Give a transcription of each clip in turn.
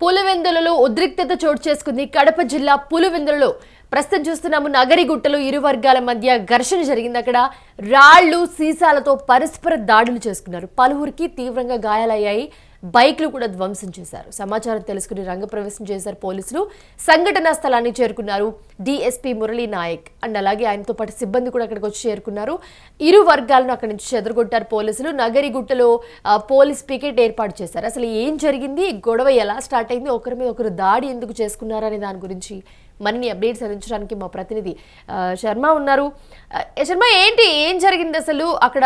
పులివెందులలో ఉద్రిక్తత చోటు చేసుకుంది. కడప జిల్లా పులివెందులలో ప్రస్తుతం చూస్తున్నాము. నగరిగుట్టలో ఇరు వర్గాల మధ్య ఘర్షణ జరిగింది. అక్కడ రాళ్లు సీసాలతో పరస్పర దాడులు చేసుకున్నారు. పలువురికి తీవ్రంగా గాయాలయ్యాయి. బైక్లు కూడా ధ్వంసం చేశారు. సమాచారం తెలుసుకుని రంగప్రవేశం చేశారు పోలీసులు. సంఘటనా స్థలాన్ని చేరుకున్నారు డిఎస్పీ మురళీ నాయక్ అండ్ అలాగే ఆయనతో పాటు సిబ్బంది కూడా అక్కడికి వచ్చి చేరుకున్నారు. ఇరు వర్గాలను అక్కడి నుంచి చెదరగొట్టారు పోలీసులు. నగరిగుట్టలో పోలీస్ పికెట్ ఏర్పాటు చేశారు. అసలు ఏం జరిగింది, గొడవ ఎలా స్టార్ట్ అయింది, ఒకరి మీద ఒకరు దాడి ఎందుకు చేసుకున్నారు అనే దాని గురించి మరిన్ని అప్డేట్స్ అందించడానికి మా ప్రతినిధి శర్మ ఉన్నారు. శర్మ, ఏం జరిగింది అసలు? అక్కడ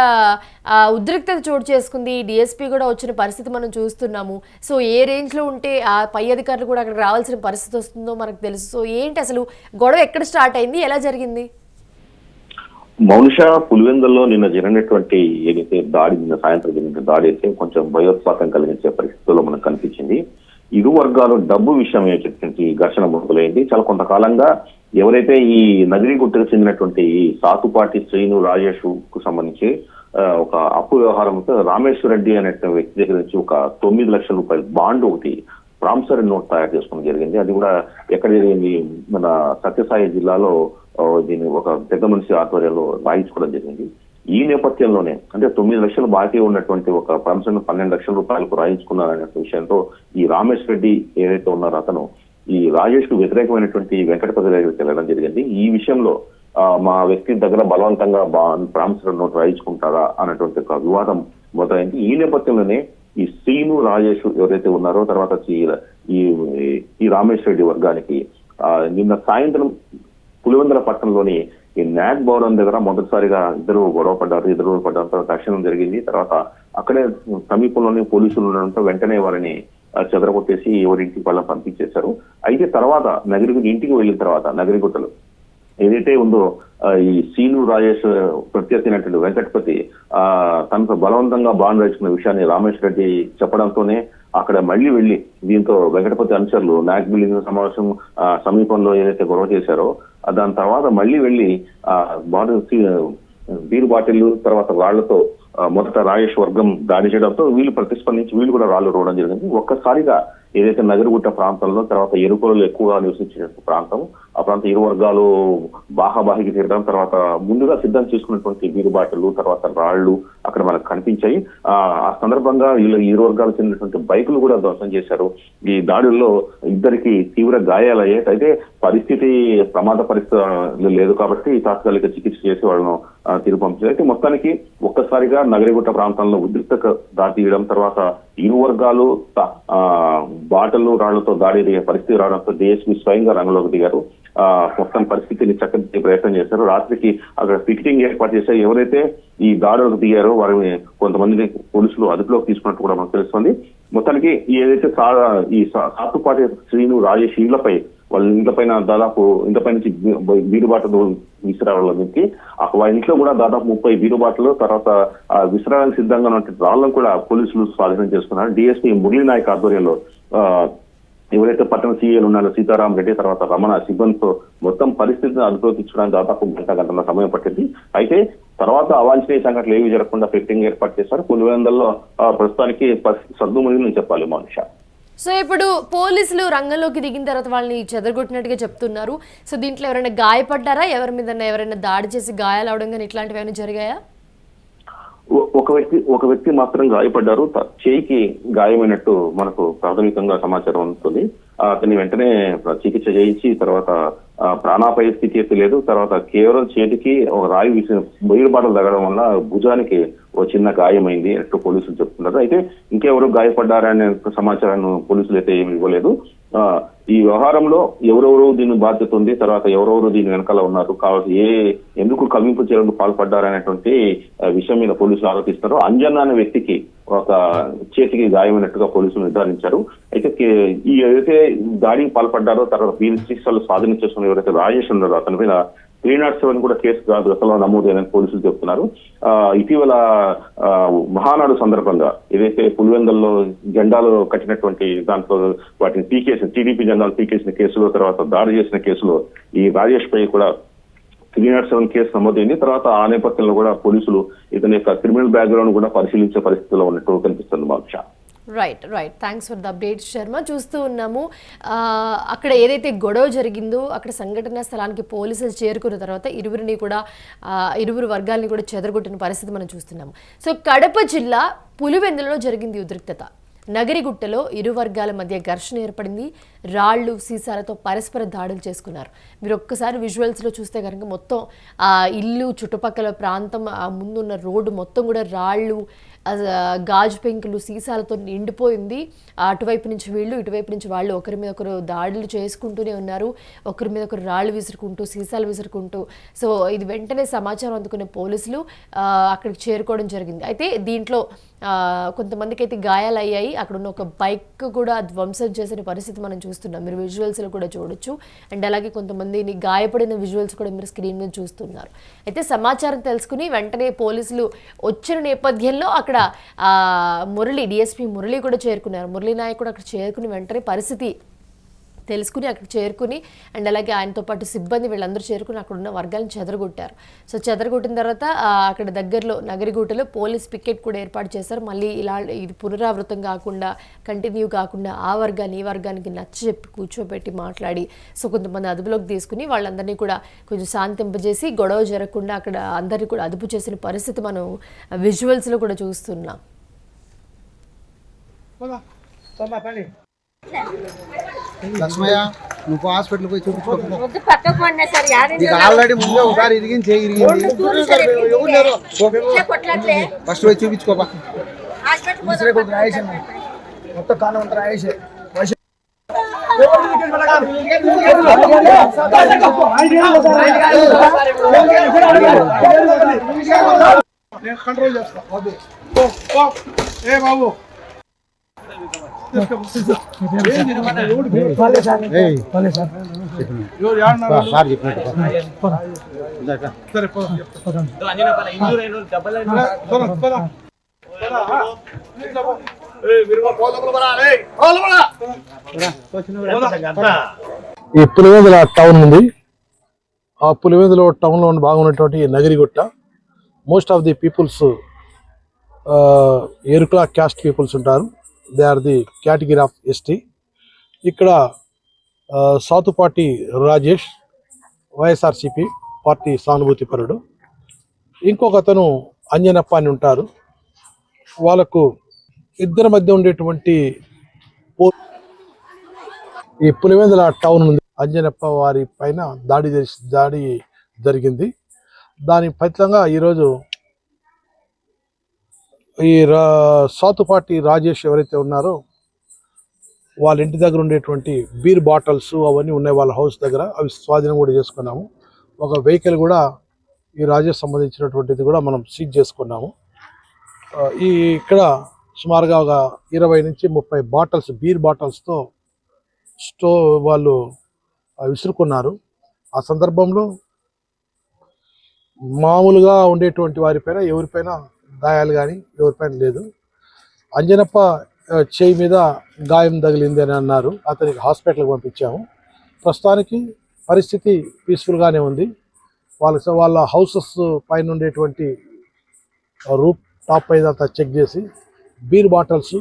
ఉద్రిక్తత చోటు చేసుకుంది. డిఎస్పీ కూడా వచ్చిన పరిస్థితి మనం చూస్తున్నాము. సో ఏ రేంజ్లో ఉంటే ఆ పై అధికారులు కూడా అక్కడికి రావాల్సిన పరిస్థితి వస్తుందో మనకు తెలుసు. సో ఏంటి అసలు గొడవ ఎక్కడ స్టార్ట్ అయింది, ఎలా జరిగింది? మౌనిష, పులివెందుల్లో నిన్న జరిగినటువంటి ఏదైతే దాడి, నిన్న సాయంత్రం జరిగిన దాడి అయితే కొంచెం భయోత్పాతం కలిగించే పరిస్థితుల్లో మనకు కనిపించింది. ఇరు వర్గాలు డబ్బు విషయం ఏంటంటే ఘర్షణ మొదలైంది. చాలా కొంతకాలంగా ఎవరైతే ఈ నగరిగుట్టకు చెందినటువంటి సాతుపాటి శ్రీను రాజేష్ కు సంబంధించి ఒక అప్పు వ్యవహారంతో రామేశ్వర రెడ్డి అనే వ్యక్తి దగ్గర నుంచి ఒక 9 లక్షల రూపాయల బాండ్ ఒకటి ప్రామిసరీ నోట్ తయారు చేసుకోవడం జరిగింది. అది కూడా ఎక్కడ జరిగింది? మన సత్యసాయి జిల్లాలో దీన్ని ఒక పెద్ద మనిషి ఆధ్వర్యంలో రాయించుకోవడం జరిగింది. ఈ నేపథ్యంలోనే అంటే 9 లక్షలు బాకీ ఉన్నటువంటి ఒక ప్రామిసరీ 12 లక్షల రూపాయలకు రాయించుకున్నారనే విషయంతో ఈ రమేష్ రెడ్డి ఏదైతే ఉన్నారో అతను ఈ రాజేష్ కు వ్యతిరేకమైనటువంటి వెంకటపతి దగ్గరికి వెళ్ళడం జరిగింది. ఈ విషయంలో మా వ్యక్తి దగ్గర బలవంతంగా ప్రామిసరీ నోట్ రాయించుకుంటారా అన్నటువంటి ఒక వివాదం మొదలైంది. ఈ నేపథ్యంలోనే ఈ శ్రీను రాజేష్ ఎవరైతే ఉన్నారో తర్వాత ఈ రమేష్ రెడ్డి వర్గానికి నిన్న సాయంత్రం పులివెందుల పట్టణంలోని ఈ నాగ్ భవనం దగ్గర మొదటిసారిగా ఇద్దరు గొడవ పడ్డారు. తర్వాత దర్శనం జరిగింది. తర్వాత అక్కడే సమీపంలోనే పోలీసులు ఉండడంతో వెంటనే వారిని చెదరగొట్టేసి ఎవరింటికి వాళ్ళని పంపించేశారు. అయితే తర్వాత ఇంటికి వెళ్ళిన తర్వాత నగరిగుట్టలు ఏదైతే ఉందో ఈ శ్రీను రాజేష్ ప్రత్యర్థి అయినటువంటి వెంకటపతి తనకు బలవంతంగా బాండ్ రాయించుకున్న విషయాన్ని రమేష్ రెడ్డి చెప్పడంతోనే అక్కడ మళ్లీ వెళ్లి దీంతో వెంకటపతి అనుచరులు నాగ్ బిల్డింగ్ సమావేశం సమీపంలో ఏదైతే గొడవ చేశారో దాని తర్వాత మళ్లీ వెళ్లి బీరు బాటిళ్లు తర్వాత రాళ్లతో మొదట రాజేష్ వర్గం దాడి చేయడంతో వీళ్ళు ప్రతిస్పందించి వీళ్ళు కూడా రాళ్లు రోవడం జరిగింది. ఒక్కసారిగా ఏదైతే నగరగుట్ట ప్రాంతంలో తర్వాత ఎరుకలు ఎక్కువగా నివసించే ప్రాంతం, ఆ ప్రాంతం ఇరు వర్గాలు బాహాబాహికి తీరడం, తర్వాత ముందుగా సిద్ధం చేసుకున్నటువంటి బీరు బాటిళ్లు తర్వాత రాళ్లు అక్కడ మనకు కనిపించాయి. ఆ సందర్భంగా వీళ్ళు ఇరు వర్గాలు చెందినటువంటి బైకులు కూడా ధ్వంసం చేశారు. ఈ దాడుల్లో ఇద్దరికి తీవ్ర గాయాలయ్యాయి. అయితే పరిస్థితి ప్రమాద పరిస్థితి లేదు కాబట్టి తాత్కాలిక చికిత్స చేసి వాళ్ళను తిరిగి పంపించారు. అయితే మొత్తానికి ఒక్కసారిగా నగరిగుట్ట ప్రాంతంలో ఉద్రిక్తత దాటియడం, తర్వాత ఇరు వర్గాలు బాటలు రాళ్లతో దాడి పరిస్థితి రావడంతో డిఎస్పీ స్వయంగా రంగంలోకి దిగారు. మొత్తం పరిస్థితిని చక్కదిద్దే ప్రయత్నం చేశారు. రాత్రికి అక్కడ పికెటింగ్ ఏర్పాటు చేశారు. ఎవరైతే ఈ దాడులకు దిగారో వారిని కొంతమందిని పోలీసులు అదుపులోకి తీసుకున్నట్టు కూడా మనకు తెలుస్తుంది. మొత్తానికి ఏదైతే ఈ సాతుపాటి శ్రీను రాజేష్ వాళ్ళ ఇంట్లపైన దాదాపు ఇంట్లపై నుంచి బీరుబాటలు విసిరావడానికి వాళ్ళ ఇంట్లో కూడా దాదాపు 30 బీరుబాటలు తర్వాత విసిరానికి సిద్ధంగా ఉన్నటువంటి రాళ్లను కూడా పోలీసులు స్వాధీనం చేసుకున్నారు. డిఎస్పీ మురళీ నాయక్ ఆధ్వర్యంలో ఎవరైతే పట్టణ సీఏలు ఉన్నారో సీతారాం రెడ్డి తర్వాత రమణ సిబ్బందితో మొత్తం పరిస్థితిని అదుపులోకి తీర్చడానికి దాదాపు గంటల సమయం పట్టింది. అయితే తర్వాత అవాంఛనీయ సంఘటనలు ఏవి జరగకుండా ఫిఫ్టింగ్ ఏర్పాటు చేశారు. పులివెందుల్లో ప్రస్తుతానికి పరిస్థితి సద్దుమణిని చెప్పాలి మనిష. సో ఇప్పుడు పోలీసులు రంగంలోకి దిగిన తర్వాత వాళ్ళని చెదరగొట్టినట్టుగా చెప్తున్నారు. సో దీంట్లో ఎవరైనా గాయపడ్డారా? ఎవరి మీద ఎవరైనా దాడి చేసి గాయాలు అవడం కానీ ఇట్లాంటివి ఏమైనా జరిగాయా? ఒక వ్యక్తి మాత్రం గాయపడ్డారు. చేయికి గాయమైనట్టు మనకు ప్రాథమికంగా సమాచారం ఉంటుంది. అతన్ని వెంటనే చికిత్స చేయించి తర్వాత ప్రాణాపాయ స్థితి అయితే లేదు. తర్వాత కేవలం చేతికి ఒక రాయి బొయ్యిల బాటలు తగ్గడం వల్ల భుజానికి ఓ చిన్న గాయమైంది అన్నట్టు పోలీసులు చెప్తున్నారు. అయితే ఇంకెవరు గాయపడ్డారనే సమాచారాన్ని పోలీసులు అయితే ఏమి ఇవ్వలేదు. ఈ వ్యవహారంలో ఎవరెవరు దీని బాధ్యత ఉంది, తర్వాత ఎవరెవరు దీని వెనకాల ఉన్నారు, కాబట్టి ఎందుకు కవింపు చర్యలకు పాల్పడ్డారనేటువంటి విషయం మీద పోలీసులు ఆరోపిస్తారు. అంజన్ అనే వ్యక్తికి ఒక చేతికి గాయమైనట్టుగా పోలీసులు నిర్ధారించారు. అయితే ఈ ఏదైతే దాడికి పాల్పడ్డారో తర్వాత వీరి శిక్షలు స్వాధీనం చేసుకున్న ఎవరైతే రాజేష్ ఉన్నారో అతని మీద 307 కూడా కేసు గతంలో నమోదైందని పోలీసులు చెప్తున్నారు. ఇటీవల మహానాడు సందర్భంగా ఏదైతే పులివెందుల్లో జెండాలు కట్టినటువంటి దాంట్లో వాటిని పీకేసి టీడీపీ జెండాలు పీకేసిన కేసులో తర్వాత దాడి చేసిన కేసులో ఈ రాజేష్ పై కూడా 307 కేసు నమోదైంది. తర్వాత ఆ నేపథ్యంలో కూడా పోలీసులు ఇతని యొక్క క్రిమినల్ బ్యాక్గ్రౌండ్ కూడా పరిశీలించే పరిస్థితిలో ఉన్నట్టు కనిపిస్తుంది. Right thanks for the update Sharma. చూస్తూ ఉన్నాము అక్కడ ఏదైతే గొడవ జరిగిందో అక్కడ సంఘటనా స్థలానికి పోలీసులు చేరుకున్న తర్వాత ఇరువురు వర్గాల్ని కూడా చెదరగొట్టిన పరిస్థితి మనం చూస్తున్నాము. సో కడప జిల్లా పులివెందులలో జరిగింది ఉద్రిక్తత. నగరిగుట్టలో ఇరు వర్గాల మధ్య ఘర్షణ ఏర్పడింది. రాళ్లు సీసాలతో పరస్పర దాడులు చేసుకున్నారు. మీరు ఒక్కసారి విజువల్స్లో చూస్తే కనుక మొత్తం ఆ ఇల్లు చుట్టుపక్కల ప్రాంతం ముందున్న రోడ్డు మొత్తం కూడా రాళ్ళు గాజు పెంకులు సీసాలతో నిండిపోయింది. అటువైపు నుంచి వీళ్ళు ఇటువైపు నుంచి వాళ్ళు ఒకరి మీద ఒకరు దాడులు చేసుకుంటూనే ఉన్నారు. ఒకరి మీద ఒకరు రాళ్ళు విసురుకుంటూ సీసాలు విసురుకుంటూ. సో ఇది వెంటనే సమాచారం అందుకునే పోలీసులు అక్కడికి చేరుకోవడం జరిగింది. అయితే దీంట్లో కొంతమందికి అయితే గాయాలు అయ్యాయి. అక్కడ ఉన్న ఒక బైక్ కూడా ధ్వంసం చేసిన పరిస్థితి మనం చూస్తున్నాం. మీరు విజువల్స్లో కూడా చూడొచ్చు. అండ్ అలాగే కొంతమందిని గాయపడిన విజువల్స్ కూడా మీరు స్క్రీన్ మీద చూస్తున్నారు. అయితే సమాచారం తెలుసుకుని వెంటనే పోలీసులు వచ్చిన నేపథ్యంలో అక్కడ మురళి డిఎస్పీ మురళి కూడా చేరుకున్నారు. మురళి నాయక్ కూడా అక్కడ చేరుకుని వెంటనే పరిస్థితి తెలుసుకుని అక్కడ చేరుకుని అండ్ అలాగే ఆయనతో పాటు సిబ్బంది వీళ్ళందరూ చేరుకుని అక్కడ ఉన్న వర్గాలను చెదరగొట్టారు. సో చెదరగొట్టిన తర్వాత అక్కడ దగ్గరలో నగరిగుట్టలో పోలీస్ పికెట్ కూడా ఏర్పాటు చేశారు. మళ్ళీ ఇది పునరావృతం కాకుండా కంటిన్యూ కాకుండా ఆ వర్గాన్ని ఈ వర్గానికి నచ్చజెప్పి కూర్చోబెట్టి మాట్లాడి సో కొంతమంది అదుపులోకి తీసుకుని వాళ్ళందరినీ కూడా కొంచెం శాంతింపజేసి గొడవ జరగకుండా అక్కడ అందరినీ కూడా అదుపు చేసిన పరిస్థితి మనం విజువల్స్లో కూడా చూస్తున్నాం. లక్ష్మయ్య నువ్వు హాస్పిటల్ పోయి చూపించుకో. ఆల్రెడీ ముందే ఒకసారి ఇరిగింది ఫస్ట్ పోయి చూపించుకోబా. మొత్తం కాలం అంతా రాయేసే కంట్రోల్ చేస్తా బాబు. ఈ పులివెందుల టౌన్ ఉంది. ఆ పులివెందుల టౌన్ లో బాగున్నటువంటి Nagarigutta most of the peoples Erukula caste peoples ఉంటారు. They are the category of ST. ఇక్కడ సాతుపాటి రాజేష్ వైఎస్ఆర్సిపి పార్టీ సానుభూతి పరుడు, ఇంకొక అతను అంజనప్ప అని ఉంటారు. వాళ్ళకు ఇద్దరి మధ్య ఉండేటువంటి ఈ పులివెందుల టౌన్ ఉంది. అంజనప్ప వారి పైన దాడి జరిగింది. దాని ఫలితంగా ఈరోజు ఈ సాతుపాటి రాజేష్ ఎవరైతే ఉన్నారో వాళ్ళ ఇంటి దగ్గర ఉండేటువంటి బీర్ బాటిల్స్ అవన్నీ ఉన్నాయి వాళ్ళ హౌస్ దగ్గర. అవి స్వాధీనం కూడా చేసుకున్నాము. ఒక వెహికల్ కూడా ఈ రాజేష్ సంబంధించినటువంటిది కూడా మనం సీజ్ చేసుకున్నాము. ఇక్కడ సుమారుగా ఒక 20 నుంచి 30 బాటిల్స్ బీర్ బాటిల్స్తో వాళ్ళు విసురుకున్నారు. ఆ సందర్భంలో మామూలుగా ఉండేటువంటి వారిపైన ఎవరిపైన గాయాలు కానీ ఎవరిపైన లేదు. అంజనప్ప చేయి మీద గాయం తగిలింది అని అన్నారు. అతనికి హాస్పిటల్కి పంపించాము. ప్రస్తుతానికి పరిస్థితి పీస్ఫుల్గానే ఉంది. వాళ్ళ హౌసెస్ పైన ఉండేటువంటి రూఫ్ టాప్ పైన అంతా చెక్ చేసి బీర్ బాటిల్స్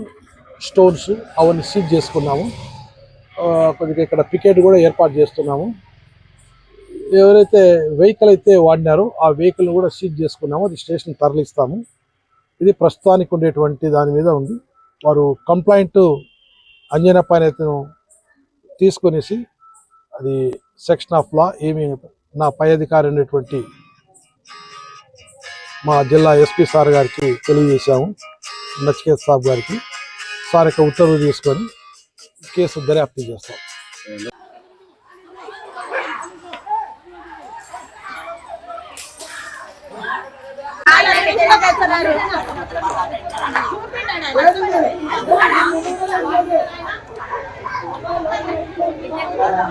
స్టోన్స్ అవన్నీ సీజ్ చేసుకున్నాము. కొద్దిగా ఇక్కడ పికెట్ కూడా ఏర్పాటు చేస్తున్నాము. ఎవరైతే వెహికల్ అయితే వాడినారో ఆ వెహికల్ని కూడా సీజ్ చేసుకున్నాము. అది స్టేషన్ తరలిస్తాము. ఇది ప్రస్తుతానికి ఉండేటువంటి దాని మీద ఉంది. వారు కంప్లైంట్ అంజనప్ప అయితే తీసుకొనేసి అది సెక్షన్ ఆఫ్ లా ఏమి నా పై అధికారి అనేటువంటి మా జిల్లా ఎస్పీ సార్ గారికి తెలియజేశాము. నచికేత్ సాబ్ గారికి సార్ యొక్క ఉత్తర్వులు తీసుకొని కేసు దర్యాప్తు చేస్తాం.